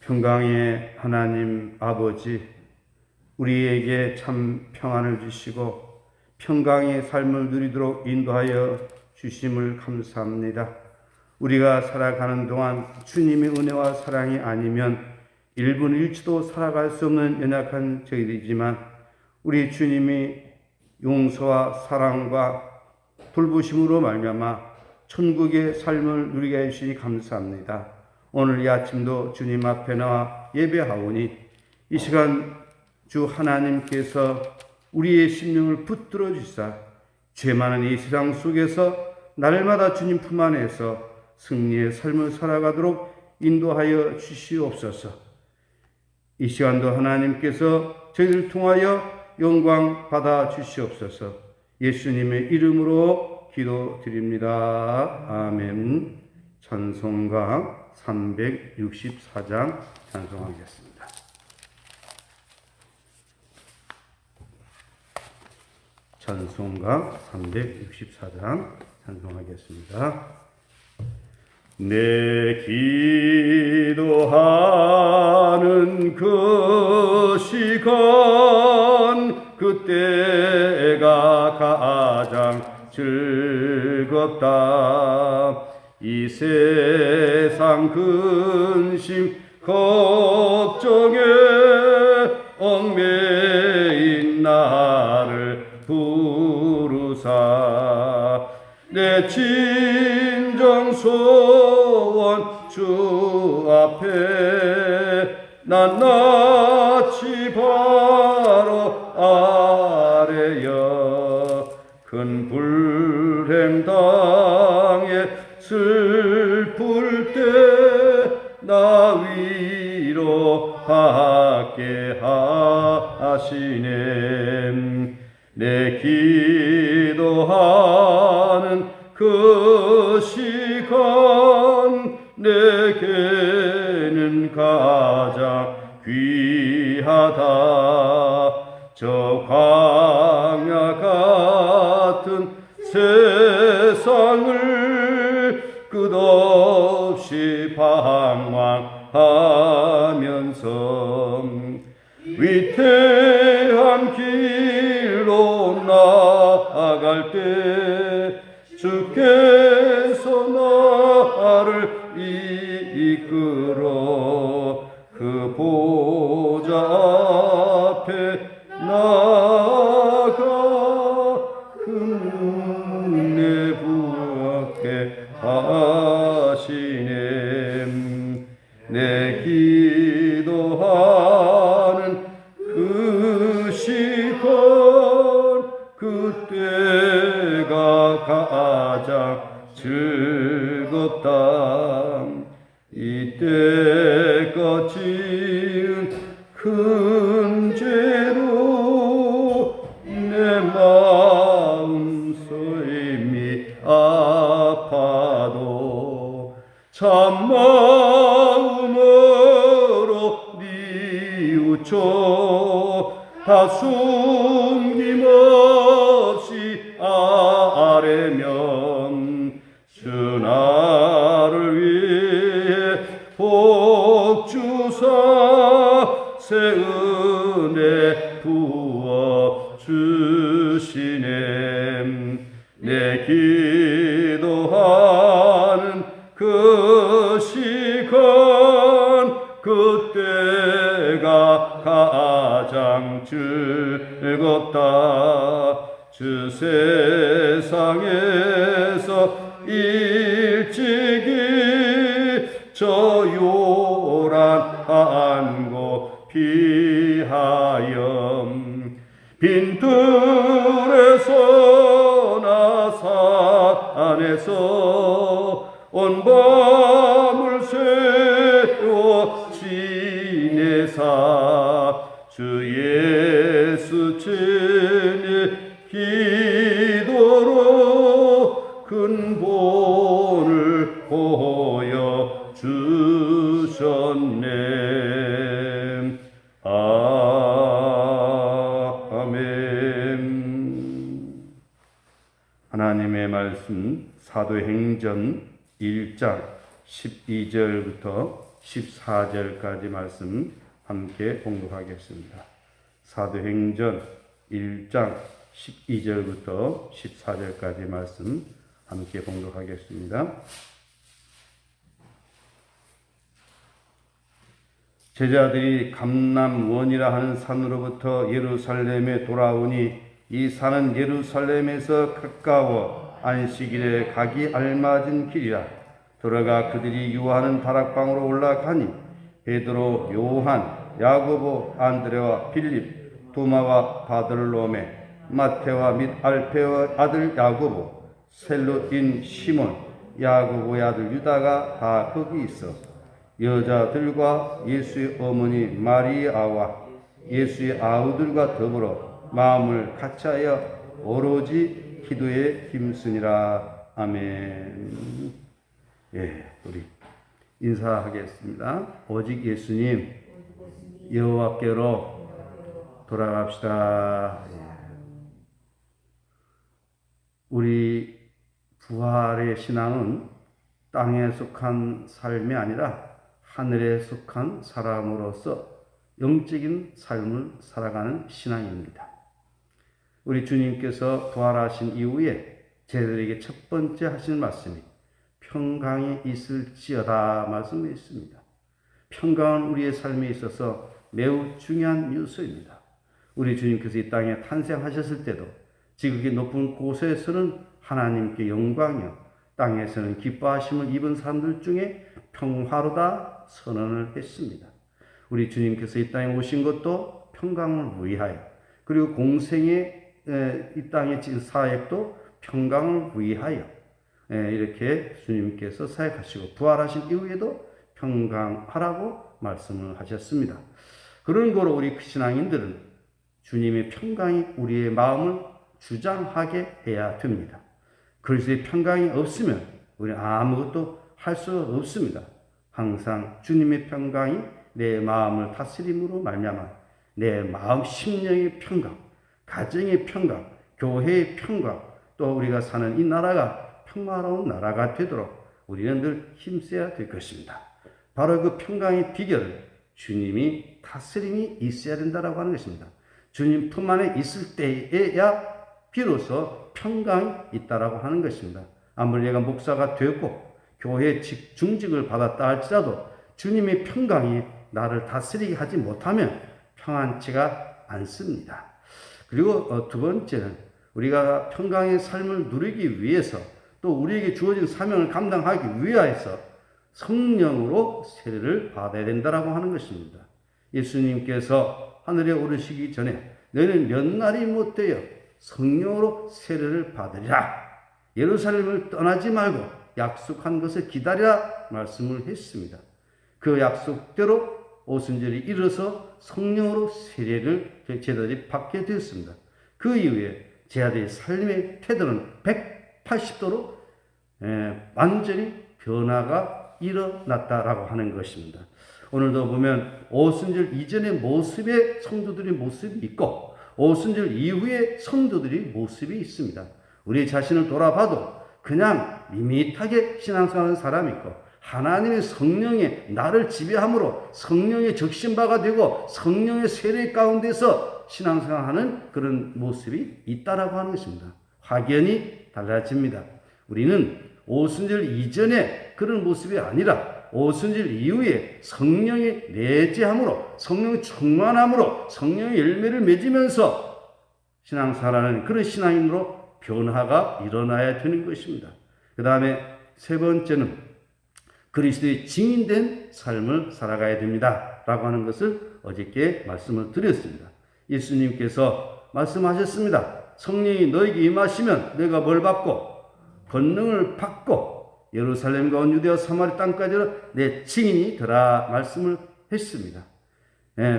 평강의 하나님 아버지, 우리에게 참 평안을 주시고 평강의 삶을 누리도록 인도하여 주심을 감사합니다. 우리가 살아가는 동안 주님의 은혜와 사랑이 아니면 1분 1초도 살아갈 수 없는 연약한 저희들이지만 우리 주님이 용서와 사랑과 돌보심으로 말미암아 천국의 삶을 누리게 해주시니 감사합니다. 오늘 이 아침도 주님 앞에 나와 예배하오니 이 시간 주 하나님께서 우리의 심령을 붙들어 주시사 죄 많은 이 세상 속에서 날마다 주님 품 안에서 승리의 삶을 살아가도록 인도하여 주시옵소서. 이 시간도 하나님께서 저희를 통하여 영광 받아 주시옵소서. 예수님의 이름으로 기도드립니다. 아멘. 찬송가 364장 찬송하겠습니다. 찬송가 364장 찬송하겠습니다. 내 기도하는 그 시간 그때가 가장 즐겁다. 이 세상 근심 걱정에 얽매인 나를 부르사 내 진정 소원 주 앞에 난 낯이 바로 아래여 큰 불행 당해 슬플 때 나 위로하게 하시네. 내 기도하는 그 시간 내게는 가장 귀하다. 저 광야 같은 세상을 끝없이 방황하면서 위태한 길로 나아갈 때 주께서 나를 이끌어 그 보좌 앞에 나아가 은혜 부하게 하시네. 내 기도하는 그 시간 그때가 가장 즐겁다. 이때껏 지은 큰 죄로 내 마음 소임이 아파도 참마음으로 뉘우쳐 다 숨김없이 아뢰면 주 나를 위해 복 주사 새 은혜 부어 주시네. 내 기도하는 그 시간 그때가 가장 즐겁다. 주 세상에서 일찍이 저 요란한 곳 피하여 빈들에서 나 산에서 온 밤을 새워 지내사 주 예수 친히 기도로 큰 본을 보여 주셨네. 아멘. 하나님의 말씀 사도행전 1장 12절부터 14절까지 말씀 함께 봉독하겠습니다. 사도행전 1장 12절부터 14절까지 말씀 함께 봉독하겠습니다. 제자들이 감람원이라 하는 산으로부터 예루살렘에 돌아오니 이 산은 예루살렘에서 가까워 안식일에 가기 알맞은 길이라. 들어가 그들이 유하는 다락방으로 올라가니 베드로, 요한, 야고보, 안드레와 빌립, 도마와 바들로메, 마테와 및 알페의 아들 야고보, 셀롯인 시몬, 야고보의 아들 유다가 다 거기 있어 여자들과 예수의 어머니 마리아와 예수의 아우들과 더불어 마음을 같이하여 오로지 기도에 힘쓰니라. 아멘. 예, 우리 인사하겠습니다. 오직 예수님, 여호와께로 돌아갑시다. 우리 부활의 신앙은 땅에 속한 삶이 아니라 하늘에 속한 사람으로서 영적인 삶을 살아가는 신앙입니다. 우리 주님께서 부활하신 이후에 제자들에게 첫 번째 하신 말씀이 평강이 있을지어다 말씀했습니다. 평강은 우리의 삶에 있어서 매우 중요한 요소입니다. 우리 주님께서 이 땅에 탄생하셨을 때도 지극히 높은 곳에서는 하나님께 영광이요 땅에서는 기뻐하심을 입은 사람들 중에 평화로다 선언을 했습니다. 우리 주님께서 이 땅에 오신 것도 평강을 위하여, 그리고 공생의 이 땅의 사역도 평강을 위하여 이렇게 주님께서 사역하시고 부활하신 이후에도 평강하라고 말씀을 하셨습니다. 그런 거로 우리 신앙인들은 주님의 평강이 우리의 마음을 주장하게 해야 됩니다. 그리스도의 평강이 없으면 우리는 아무것도 할 수 없습니다. 항상 주님의 평강이 내 마음을 다스림으로 말미암아 내 마음 심령의 평강, 가정의 평강, 교회의 평강, 또 우리가 사는 이 나라가 평화로운 나라가 되도록 우리는 늘 힘써야 될 것입니다. 바로 그 평강의 비결은 주님이 다스림이 있어야 된다라고 하는 것입니다. 주님 품 안에 있을 때에야 비로소 평강이 있다라고 하는 것입니다. 아무리 내가 목사가 되고 교회 중직을 받았다 할지라도 주님의 평강이 나를 다스리게 하지 못하면 평안치가 않습니다. 그리고 두 번째는 우리가 평강의 삶을 누리기 위해서 또 우리에게 주어진 사명을 감당하기 위하여서 성령으로 세례를 받아야 된다라고 하는 것입니다. 예수님께서 하늘에 오르시기 전에 너희는 몇 날이 못되어 성령으로 세례를 받으리라. 예루살렘을 떠나지 말고 약속한 것을 기다리라 말씀을 했습니다. 그 약속대로 오순절이 이르러서 성령으로 세례를 제자들이 받게 되었습니다. 그 이후에 제자들의 삶의 태도는 180도로 완전히 변화가 일어났다라고 하는 것입니다. 오늘도 보면 오순절 이전의 모습의 성도들의 모습이 있고 오순절 이후의 성도들의 모습이 있습니다. 우리 자신을 돌아봐도 그냥 밋밋하게 신앙생활하는 사람이 있고 하나님의 성령이 나를 지배함으로 성령의 적신바가 되고 성령의 세례 가운데서 신앙생활하는 그런 모습이 있다라고 하는 것입니다. 확연히 달라집니다. 우리는 오순절 이전에 그런 모습이 아니라 오순절 이후에 성령이 내재함으로 성령의 충만함으로 성령의 열매를 맺으면서 신앙생활하는 그런 신앙인으로 변화가 일어나야 되는 것입니다. 그 다음에 세 번째는 그리스도의 증인된 삶을 살아가야 됩니다 라고 하는 것을 어저께 말씀을 드렸습니다. 예수님께서 말씀하셨습니다. 성령이 너에게 임하시면 너희가 뭘 받고 권능을 받고 예루살렘과 온 유대와 사마리 땅까지는 내 증인이 되라 말씀을 했습니다.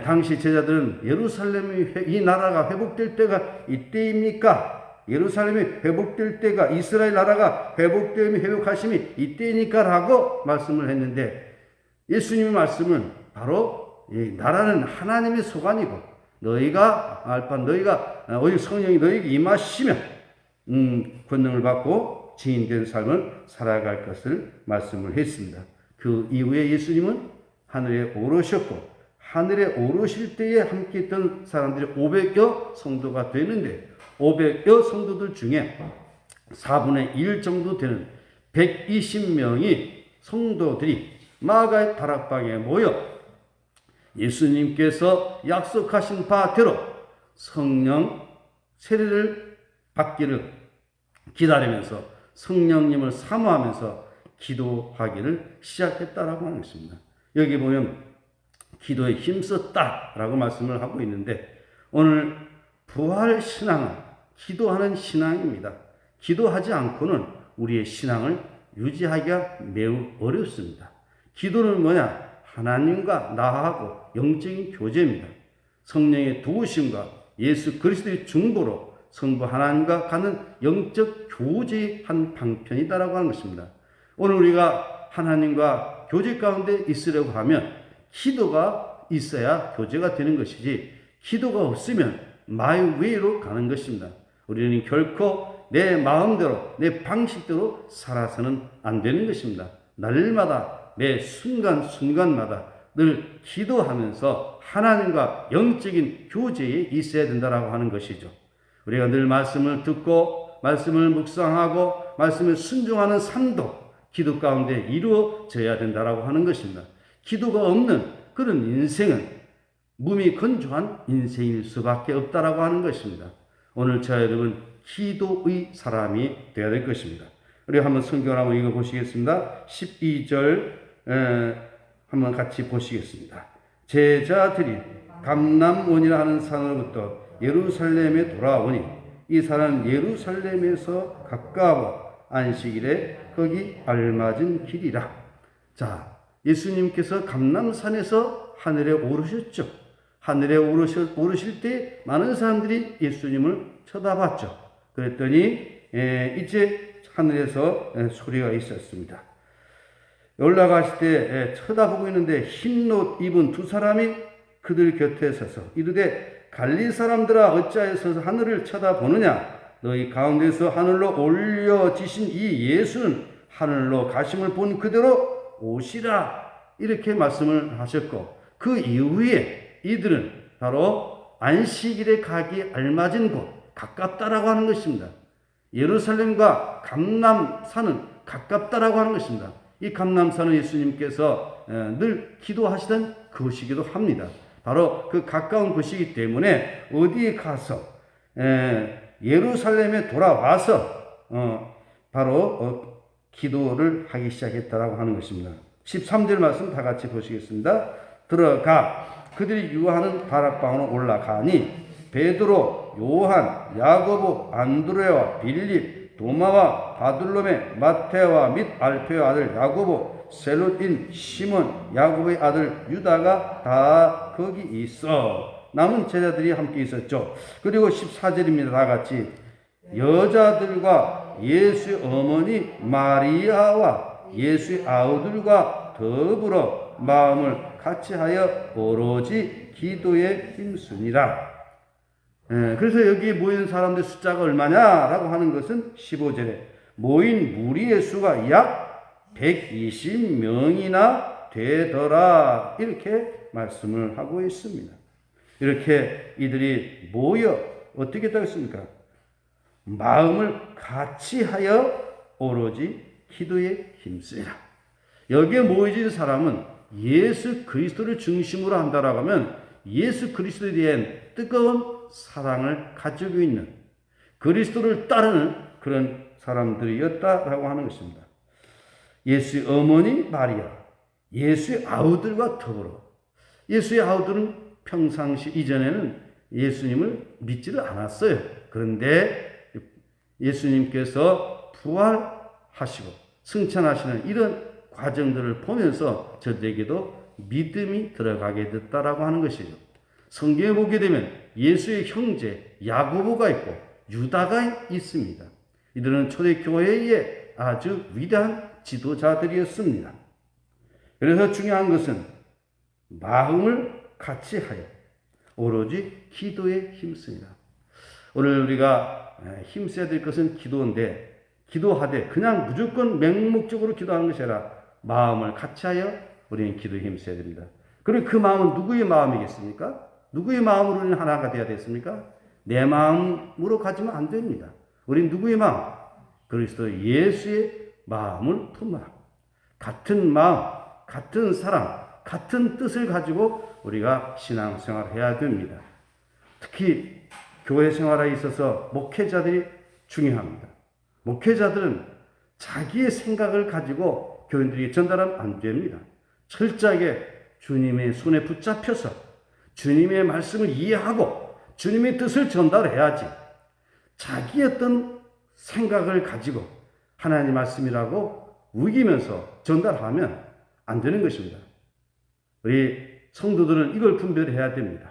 당시 제자들은 예루살렘이 이 나라가 회복될 때가 이때입니까? 예루살렘이 회복될 때가 이스라엘 나라가 회복되며 회복하심이 이때니까 라고 말씀을 했는데 예수님의 말씀은 바로 이 나라는 하나님의 소관이고 너희가 오직 성령이 너희에게 임하시면 권능을 받고 증인된 삶을 살아갈 것을 말씀을 했습니다. 그 이후에 예수님은 하늘에 오르셨고 하늘에 오르실 때에 함께 있던 사람들이 500여 성도가 되는데 500여 성도들 중에 4분의 1 정도 되는 120명이 성도들이 마가의 다락방에 모여 예수님께서 약속하신 바대로 성령 세례를 받기를 기다리면서 성령님을 사모하면서 기도하기를 시작했다라고 하는 것입니다. 여기 보면 기도에 힘썼다라고 말씀을 하고 있는데 오늘 부활 신앙은 기도하는 신앙입니다. 기도하지 않고는 우리의 신앙을 유지하기가 매우 어렵습니다. 기도는 뭐냐? 하나님과 나하고 영적인 교제입니다. 성령의 도우심과 예수 그리스도의 중보로 성부 하나님과 가는 영적 교제의 한 방편이다라고 하는 것입니다. 오늘 우리가 하나님과 교제 가운데 있으려고 하면 기도가 있어야 교제가 되는 것이지 기도가 없으면 my way로 가는 것입니다. 우리는 결코 내 마음대로 내 방식대로 살아서는 안 되는 것입니다. 날마다 매 순간순간마다 늘 기도하면서 하나님과 영적인 교제에 있어야 된다라고 하는 것이죠. 우리가 늘 말씀을 듣고 말씀을 묵상하고 말씀을 순종하는 삶도 기도 가운데 이루어져야 된다라고 하는 것입니다. 기도가 없는 그런 인생은 몸이 건조한 인생일 수밖에 없다라고 하는 것입니다. 오늘 저와 여러분 기도의 사람이 되어야 될 것입니다. 우리가 한번 성경을 한번 읽어보시겠습니다. 12절 한번 같이 보시겠습니다. 제자들이 감람원이라 하는 산으로부터 예루살렘에 돌아오니 이 산은 예루살렘에서 가까워 안식일에 거기 알맞은 길이라. 자, 예수님께서 감람산에서 하늘에 오르셨죠. 하늘에 오르실 때 많은 사람들이 예수님을 쳐다봤죠. 그랬더니 이제 하늘에서 소리가 있었습니다. 올라가실 때 쳐다보고 있는데 흰옷 입은 두 사람이 그들 곁에 서서 이르되 갈릴리 사람들아 어찌하여 서서 하늘을 쳐다보느냐. 너희 가운데서 하늘로 올려지신 이 예수는 하늘로 가심을 본 그대로 오시라. 이렇게 말씀을 하셨고 그 이후에 이들은 바로 안식일에 가기 알맞은 곳 가깝다라고 하는 것입니다. 예루살렘과 감람산은 가깝다라고 하는 것입니다. 이 감람산은 예수님께서 늘 기도하시던 곳이기도 합니다. 바로 그 가까운 곳이기 때문에 어디에 가서 예루살렘에 돌아와서 바로 기도를 하기 시작했다라고 하는 것입니다. 13절 말씀 다 같이 보시겠습니다. 들어가 그들이 유하는 다락방으로 올라가니 베드로, 요한, 야고보, 안드레와 빌립, 도마와 바둘로메, 마테와 및 알페의 아들 야고보, 셀롯인 시몬, 야고보의 아들 유다가 다 거기 있어. 남은 제자들이 함께 있었죠. 그리고 14절입니다. 다 같이 여자들과 예수의 어머니 마리아와 예수의 아우들과 더불어 마음을 같이하여 오로지 기도에 힘쓰니라. 그래서 여기 모인 사람들 숫자가 얼마냐라고 하는 것은 15절에 모인 무리의 수가 약 120명이나 되더라. 이렇게 말씀을 하고 있습니다. 이렇게 이들이 모여 어떻게 되겠습니까? 마음을 같이 하여 오로지 기도에 힘쓰라. 여기에 모여진 사람은 예수 그리스도를 중심으로 한다라고 하면 예수 그리스도에 대한 뜨거운 사랑을 가지고 있는 그리스도를 따르는 그런 사람들이었다라고 하는 것입니다. 예수의 어머니 마리아, 예수의 아우들과 더불어 예수의 아우들은 평상시 이전에는 예수님을 믿지를 않았어요. 그런데 예수님께서 부활하시고 승천하시는 이런 과정들을 보면서 저들에게도 믿음이 들어가게 됐다라고 하는 것이죠. 성경에 보게 되면 예수의 형제 야고보가 있고 유다가 있습니다. 이들은 초대교회의 아주 위대한 지도자들이었습니다. 그래서 중요한 것은 마음을 같이 하여 오로지 기도에 힘씁니다. 오늘 우리가 힘써야 될 것은 기도인데 기도하되 그냥 무조건 맹목적으로 기도하는 것이 아니라 마음을 같이하여 우리는 기도에 힘써야 됩니다. 그리고 그 마음은 누구의 마음이겠습니까? 누구의 마음으로 우리는 하나가 되어야 됐습니까? 내 마음으로 가지면 안 됩니다. 우리는 누구의 마음? 그리스도 예수의 마음을 품어라. 같은 마음, 같은 사랑, 같은 뜻을 가지고 우리가 신앙생활을 해야 됩니다. 특히 교회 생활에 있어서 목회자들이 중요합니다. 목회자들은 자기의 생각을 가지고 교인들에게 전달하면 안 됩니다. 철저하게 주님의 손에 붙잡혀서 주님의 말씀을 이해하고 주님의 뜻을 전달해야지, 자기 어떤 생각을 가지고 하나님 말씀이라고 우기면서 전달하면 안 되는 것입니다. 우리 성도들은 이걸 분별해야 됩니다.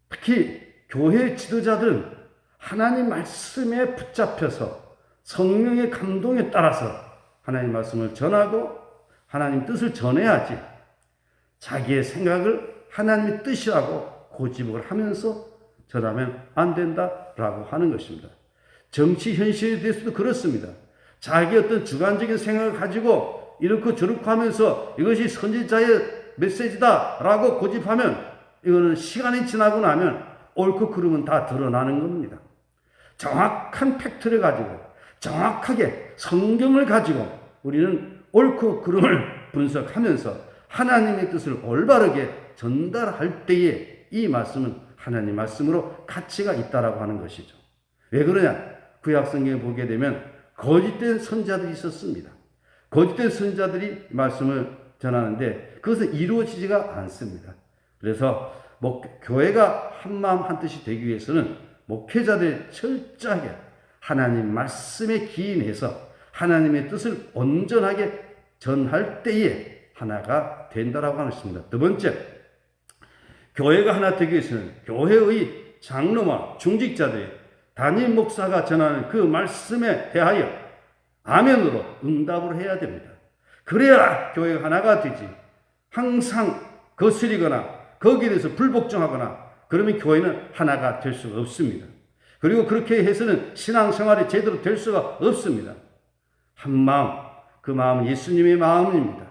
특히 교회 지도자들은 하나님 말씀에 붙잡혀서 성령의 감동에 따라서 하나님 말씀을 전하고 하나님 뜻을 전해야지, 자기의 생각을 하나님의 뜻이라고 고집을 하면서 전하면 안 된다라고 하는 것입니다. 정치 현실에 대해서도 그렇습니다. 자기 어떤 주관적인 생각을 가지고 이렇고 저렇고 하면서 이것이 선지자의 메시지다라고 고집하면 이거는 시간이 지나고 나면 옳고 그름은 다 드러나는 겁니다. 정확한 팩트를 가지고 정확하게 성경을 가지고 우리는 옳고 그름을 분석하면서 하나님의 뜻을 올바르게 전달할 때에 이 말씀은 하나님 말씀으로 가치가 있다라고 하는 것이죠. 왜 그러냐? 구약성경에 보게 되면 거짓된 선지자들이 있었습니다. 거짓된 선지자들이 말씀을 전하는데 그것은 이루어지지가 않습니다. 그래서 교회가 한마음 한뜻이 되기 위해서는 목회자들이 철저하게 하나님 말씀에 기인해서 하나님의 뜻을 온전하게 전할 때에 하나가 된다라고 하는 것입니다. 두 번째, 교회가 하나 되기 위해서는 교회의 장로와 중직자들이 담임 목사가 전하는 그 말씀에 대하여 아멘으로 응답을 해야 됩니다. 그래야 교회가 하나가 되지, 항상 거스리거나 거기에 대해서 불복종하거나 그러면 교회는 하나가 될 수가 없습니다. 그리고 그렇게 해서는 신앙생활이 제대로 될 수가 없습니다. 한 마음, 그 마음은 예수님의 마음입니다.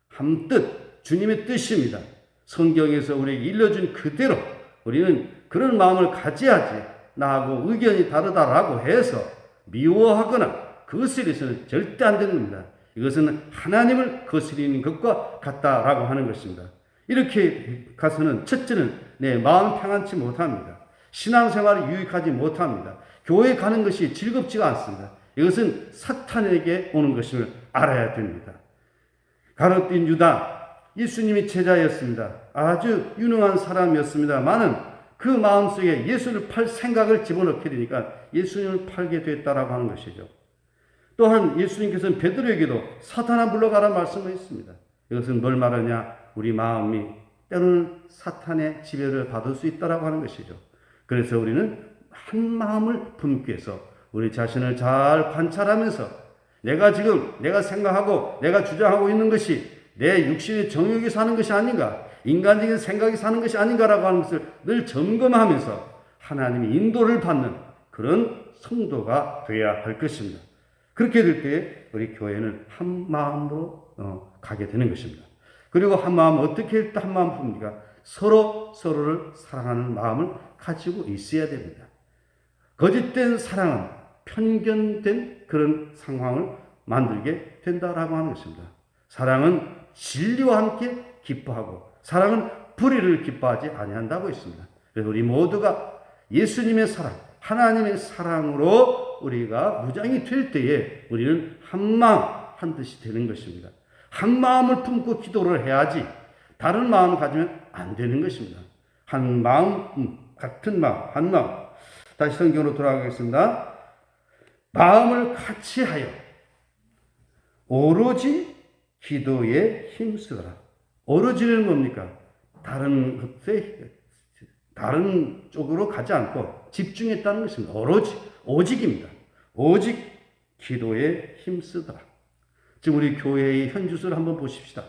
한 뜻, 주님의 뜻입니다. 성경에서 우리에게 일러준 그대로 우리는 그런 마음을 가져야지, 나하고 의견이 다르다라고 해서 미워하거나 거스려서는 절대 안 되는 겁니다. 이것은 하나님을 거스리는 것과 같다라고 하는 것입니다. 이렇게 가서는 첫째는 내 마음 평안치 못합니다. 신앙생활이 유익하지 못합니다. 교회 가는 것이 즐겁지가 않습니다. 이것은 사탄에게 오는 것임을 알아야 됩니다. 가롯된 유다, 예수님의 제자였습니다. 아주 유능한 사람이었습니다만은 그 마음속에 예수를 팔 생각을 집어넣게 되니까 예수님을 팔게 됐다라고 하는 것이죠. 또한 예수님께서는 베드로에게도 사탄아 물러가라 말씀을 했습니다. 이것은 뭘 말하냐? 우리 마음이 때로는 사탄의 지배를 받을 수 있다라고 하는 것이죠. 그래서 우리는 한 마음을 품기 위해서 우리 자신을 잘 관찰하면서 내가 생각하고 내가 주장하고 있는 것이 내 육신의 정욕이 사는 것이 아닌가, 인간적인 생각이 사는 것이 아닌가라고 하는 것을 늘 점검하면서 하나님의 인도를 받는 그런 성도가 되어야 할 것입니다. 그렇게 될 때 우리 교회는 한 마음으로 가게 되는 것입니다. 그리고 한 마음, 어떻게 한 마음 풉니까? 서로를 사랑하는 마음을 가지고 있어야 됩니다. 거짓된 사랑은 편견된 그런 상황을 만들게 된다라고 하는 것입니다. 사랑은 진리와 함께 기뻐하고 사랑은 불의를 기뻐하지 아니한다고 했습니다. 그래서 우리 모두가 예수님의 사랑, 하나님의 사랑으로 우리가 무장이 될 때에 우리는 한 마음 한뜻이 되는 것입니다. 한 마음을 품고 기도를 해야지 다른 마음을 가지면 안 되는 것입니다. 한 마음, 같은 마음, 한 마음. 다시 성경으로 돌아가겠습니다. 마음을 같이 하여 오로지 기도에 힘쓰라. 오로지는 뭡니까? 다른 쪽으로 가지 않고 집중했다는 것입니다. 오직입니다. 오직 기도에 힘쓰더라. 지금 우리 교회의 현주소를 한번 보십시다.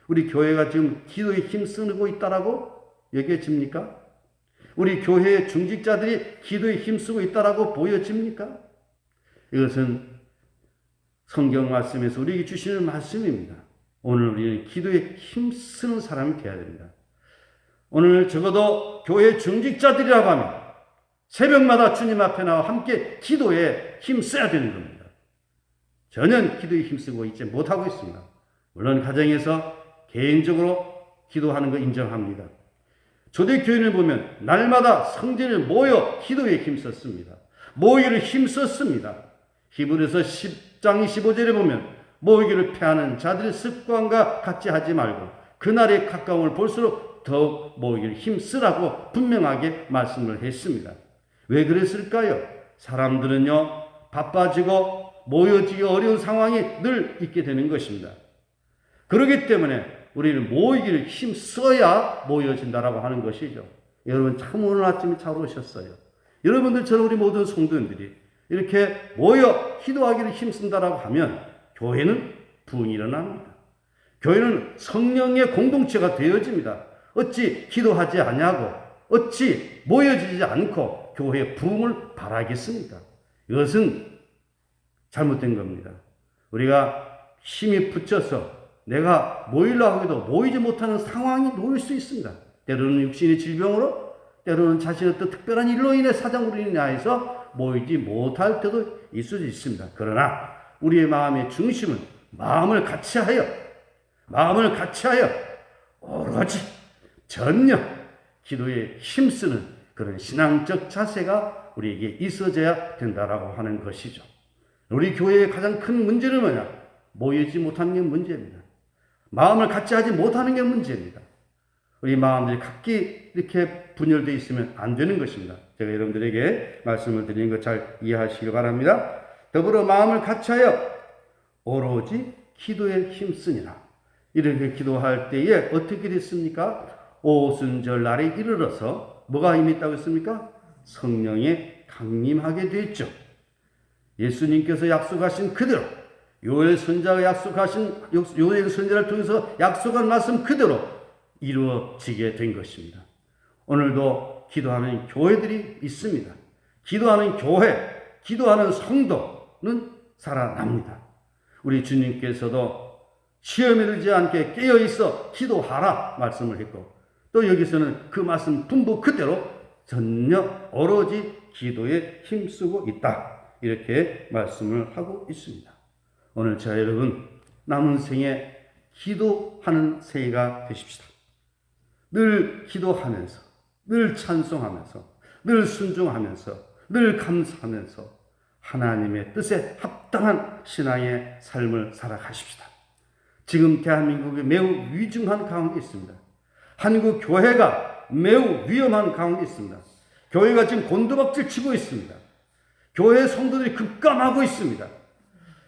우리 교회가 지금 기도에 힘쓰고 있다라고 여겨집니까? 우리 교회의 중직자들이 기도에 힘쓰고 있다라고 보여집니까? 이것은 성경 말씀에서 우리에게 주시는 말씀입니다. 오늘 우리는 기도에 힘쓰는 사람이 되어야 됩니다. 오늘 적어도 교회 중직자들이라고 하면 새벽마다 주님 앞에 나와 함께 기도에 힘써야 되는 겁니다. 전혀 기도에 힘쓰고 있지 못하고 있습니다. 물론 가정에서 개인적으로 기도하는 거 인정합니다. 초대교회를 보면 날마다 성전에 모여 기도에 힘썼습니다. 모이기를 힘썼습니다. 히브리서 10장 15절에 보면 모이기를 패하는 자들의 습관과 같이 하지 말고 그날의 가까움을 볼수록 더욱 모이기를 힘쓰라고 분명하게 말씀을 했습니다. 왜 그랬을까요? 사람들은요, 바빠지고 모여지기 어려운 상황이 늘 있게 되는 것입니다. 그렇기 때문에 우리는 모이기를 힘써야 모여진다라고 하는 것이죠. 여러분 참 오늘 아침에 잘 오셨어요. 여러분들처럼 우리 모든 성도님들이 이렇게 모여 기도하기를 힘쓴다라고 하면 교회는 부흥이 일어납니다. 교회는 성령의 공동체가 되어집니다. 어찌 기도하지 않냐고, 어찌 모여지지 않고 교회의 부흥을 바라겠습니까? 이것은 잘못된 겁니다. 우리가 힘이 붙여서 내가 모이려고 해도 모이지 못하는 상황이 놓일 수 있습니다. 때로는 육신의 질병으로, 때로는 자신의 어떤 특별한 일로 인해 사정으로 인하여서 모이지 못할 때도 있을 수 있습니다. 그러나 우리의 마음의 중심은 마음을 같이 하여 오로지 전혀 기도에 힘쓰는 그런 신앙적 자세가 우리에게 있어져야 된다라고 하는 것이죠. 우리 교회의 가장 큰 문제는 뭐냐? 모이지 못하는 게 문제입니다. 마음을 같이 하지 못하는 게 문제입니다. 우리 마음들이 각기 이렇게 분열되어 있으면 안 되는 것입니다. 제가 여러분들에게 말씀을 드리는 것 잘 이해하시기 바랍니다. 더불어 마음을 같이 하여 오로지 기도에 힘쓰니라. 이렇게 기도할 때에 어떻게 됐습니까? 오순절 날에 이르러서 뭐가 힘이 있다고 했습니까? 성령에 강림하게 됐죠. 예수님께서 약속하신 그대로 요엘 선지자가 요엘 선지자를 통해서 약속한 말씀 그대로 이루어지게 된 것입니다. 오늘도 기도하는 교회들이 있습니다. 기도하는 교회, 기도하는 성도는 살아납니다. 우리 주님께서도 시험에 들지 않게 깨어있어 기도하라 말씀을 했고 또 여기서는 그 말씀 분부 그대로 전혀 오로지 기도에 힘쓰고 있다. 이렇게 말씀을 하고 있습니다. 오늘 저와 여러분 남은 생에 기도하는 생애가 되십시다. 늘 기도하면서, 늘 찬송하면서, 늘 순종하면서, 늘 감사하면서 하나님의 뜻에 합당한 신앙의 삶을 살아가십시다. 지금 대한민국이 매우 위중한 가운데 있습니다. 한국 교회가 매우 위험한 가운데 있습니다. 교회가 지금 곤두박질 치고 있습니다. 교회 성도들이 급감하고 있습니다.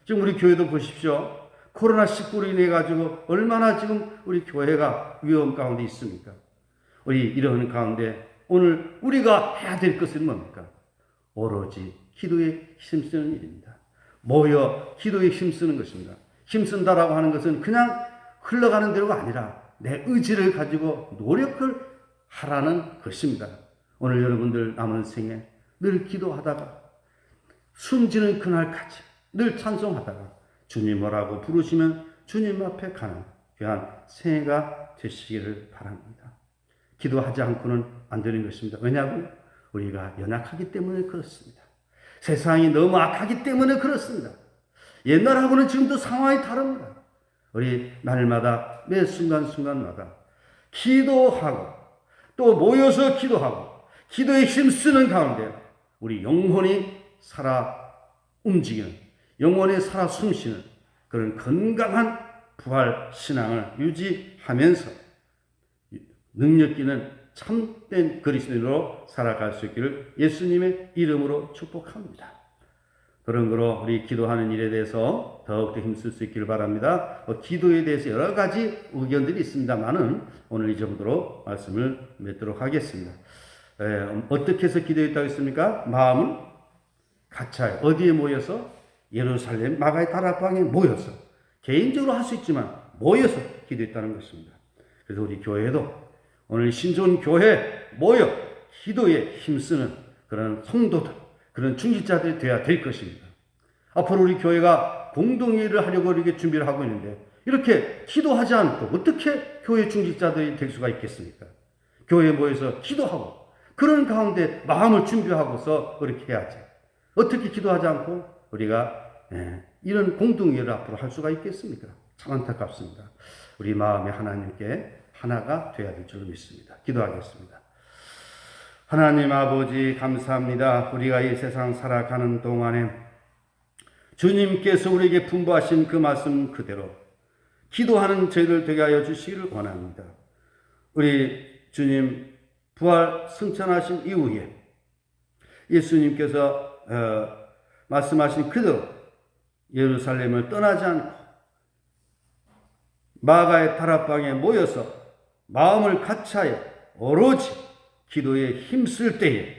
지금 우리 교회도 보십시오. 코로나19로 인해 가지고 얼마나 지금 우리 교회가 위험 가운데 있습니까? 우리 이러는 가운데 오늘 우리가 해야 될 것은 뭡니까? 오로지 기도에 힘쓰는 일입니다. 모여 기도에 힘쓰는 것입니다. 힘쓴다라고 하는 것은 그냥 흘러가는 대로가 아니라 내 의지를 가지고 노력을 하라는 것입니다. 오늘 여러분들 남은 생에 늘 기도하다가 숨지는 그날까지 늘 찬송하다가 주님 뭐라고 부르시면 주님 앞에 가는 귀한 생애가 되시기를 바랍니다. 기도하지 않고는 안 되는 것입니다. 왜냐하면 우리가 연약하기 때문에 그렇습니다. 세상이 너무 악하기 때문에 그렇습니다. 옛날하고는 지금도 상황이 다릅니다. 우리 날마다 매 순간순간마다 기도하고 또 모여서 기도하고 기도에 힘쓰는 가운데 우리 영혼이 살아 움직이는 영혼이 살아 숨쉬는 그런 건강한 부활 신앙을 유지하면서 능력 있는 참된 그리스도인으로 살아갈 수 있기를 예수님의 이름으로 축복합니다. 그런 거로 우리 기도하는 일에 대해서 더욱더 힘쓸 수 있기를 바랍니다. 기도에 대해서 여러 가지 의견들이 있습니다만은 오늘 이 정도로 말씀을 맺도록 하겠습니다. 어떻게 해서 기도했다고 했습니까? 마음을 같이 어디에 모여서 예루살렘 마가의 다락방에 모여서 개인적으로 할 수 있지만 모여서 기도했다는 것입니다. 그래서 우리 교회도 오늘 신존 교회 모여 기도에 힘쓰는 그런 성도들, 그런 중직자들이 되어야 될 것입니다. 앞으로 우리 교회가 공동회의를 하려고 이렇게 준비를 하고 있는데 이렇게 기도하지 않고 어떻게 교회 중직자들이 될 수가 있겠습니까? 교회에 모여서 기도하고 그런 가운데 마음을 준비하고서 그렇게 해야지. 어떻게 기도하지 않고 우리가 이런 공동회의를 앞으로 할 수가 있겠습니까? 참 안타깝습니다. 우리 마음이 하나님께 하나가 되어야 될 줄 믿습니다. 기도하겠습니다. 하나님 아버지 감사합니다. 우리가 이 세상 살아가는 동안에 주님께서 우리에게 분부하신 그 말씀 그대로 기도하는 저희들 되게 하여 주시기를 원합니다. 우리 주님 부활 승천하신 이후에 예수님께서 말씀하신 그대로 예루살렘을 떠나지 않고 마가의 다락방에 모여서 마음을 같이하여 오로지 기도에 힘쓸 때에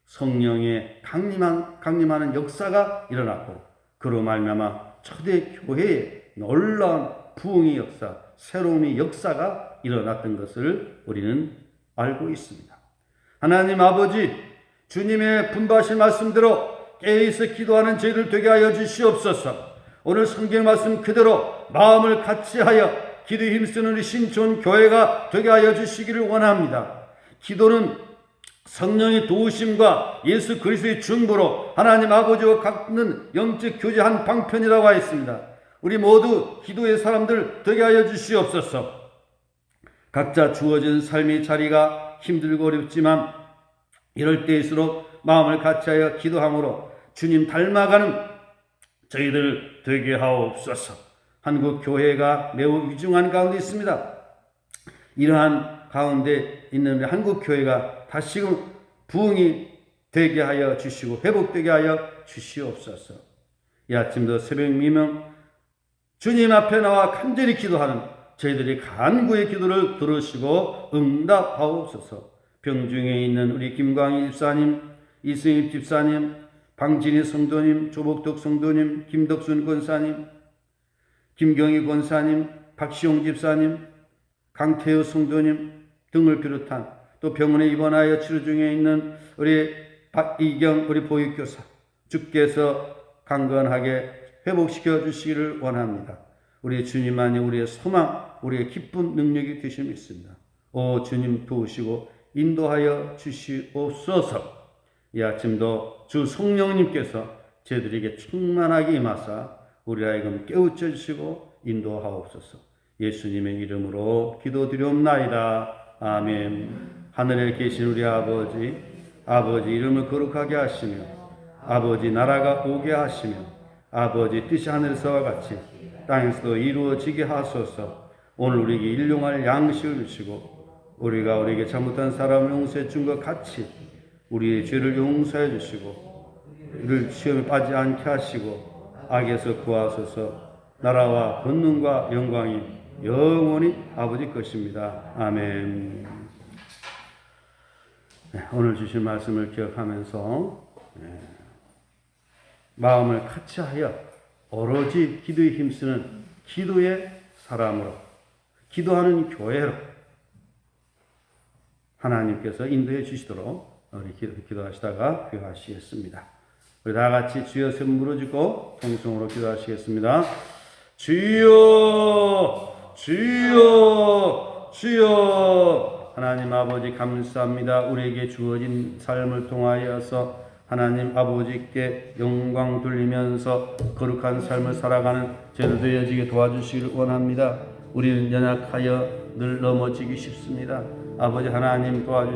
성령의 강림하는 역사가 일어났고 그로 말미암아 초대 교회에 놀라운 부흥의 역사, 새로운 역사가 일어났던 것을 우리는 알고 있습니다. 하나님 아버지, 주님의 분부하신 말씀대로 깨어있어 기도하는 저희들 되게 하여 주시옵소서. 오늘 성경 말씀 그대로 마음을 같이하여 기도에 힘쓰는 우리 신촌 교회가 되게 하여 주시기를 원합니다. 기도는 성령의 도우심과 예수 그리스도의 중보로 하나님 아버지와 갖는 영적 교제 한 방편이라고 하였습니다. 우리 모두 기도의 사람들 되게 하여 주시옵소서. 각자 주어진 삶의 자리가 힘들고 어렵지만 이럴 때일수록 마음을 같이하여 기도함으로 주님 닮아가는 저희들 되게 하옵소서. 한국 교회가 매우 위중한 가운데 있습니다. 이러한 가운데 있는 한국 교회가 다시금 부흥이 되게 하여 주시고 회복되게 하여 주시옵소서. 이 아침도 새벽 미명 주님 앞에 나와 간절히 기도하는 저희들의 간구의 기도를 들으시고 응답하옵소서. 병중에 있는 우리 김광희 집사님, 이승입 집사님, 방진희 성도님, 조복덕 성도님, 김덕순 권사님, 김경희 권사님, 박시용 집사님, 강태우 성도님 등을 비롯한 또 병원에 입원하여 치료 중에 있는 우리 박이경 우리 보육교사 주께서 강건하게 회복시켜 주시기를 원합니다. 우리 주님만이 우리의 소망, 우리의 기쁜 능력이 되심을 믿습니다. 오 주님 도우시고 인도하여 주시옵소서. 이 아침도 주 성령님께서 저희들에게 충만하게 임하사 우리 하여금 깨우쳐 주시고 인도하옵소서. 예수님의 이름으로 기도드리옵나이다. 아멘. 하늘에 계신 우리 아버지, 아버지 이름을 거룩하게 하시며 아버지 나라가 오게 하시며 아버지 뜻이 하늘에서와 같이 땅에서도 이루어지게 하소서. 오늘 우리에게 일용할 양식을 주시고 우리가 우리에게 잘못한 사람을 용서해 준 것 같이 우리의 죄를 용서해 주시고 우리를 시험에 빠지지 않게 하시고 악에서 구하소서. 나라와 권능과 영광이 영원히 아버지 것입니다. 아멘. 오늘 주신 말씀을 기억하면서 마음을 같이하여 오로지 기도에 힘쓰는 기도의 사람으로 기도하는 교회로 하나님께서 인도해 주시도록 우리 기도하시다가 귀하시겠습니다. 우리 다 같이 주여 세 번 부르짖고 통성으로 기도하시겠습니다. 주여 주여 주여. 하나님 아버지 감사합니다. 우리에게 주어진 삶을 통하여서 하나님 아버지께 영광 돌리면서 거룩한 삶을 살아가는 저희들 되어지게 도와주시기를 원합니다. 우리는 연약하여 늘 넘어지기 쉽습니다. 아버지 하나님 도와주시옵소서.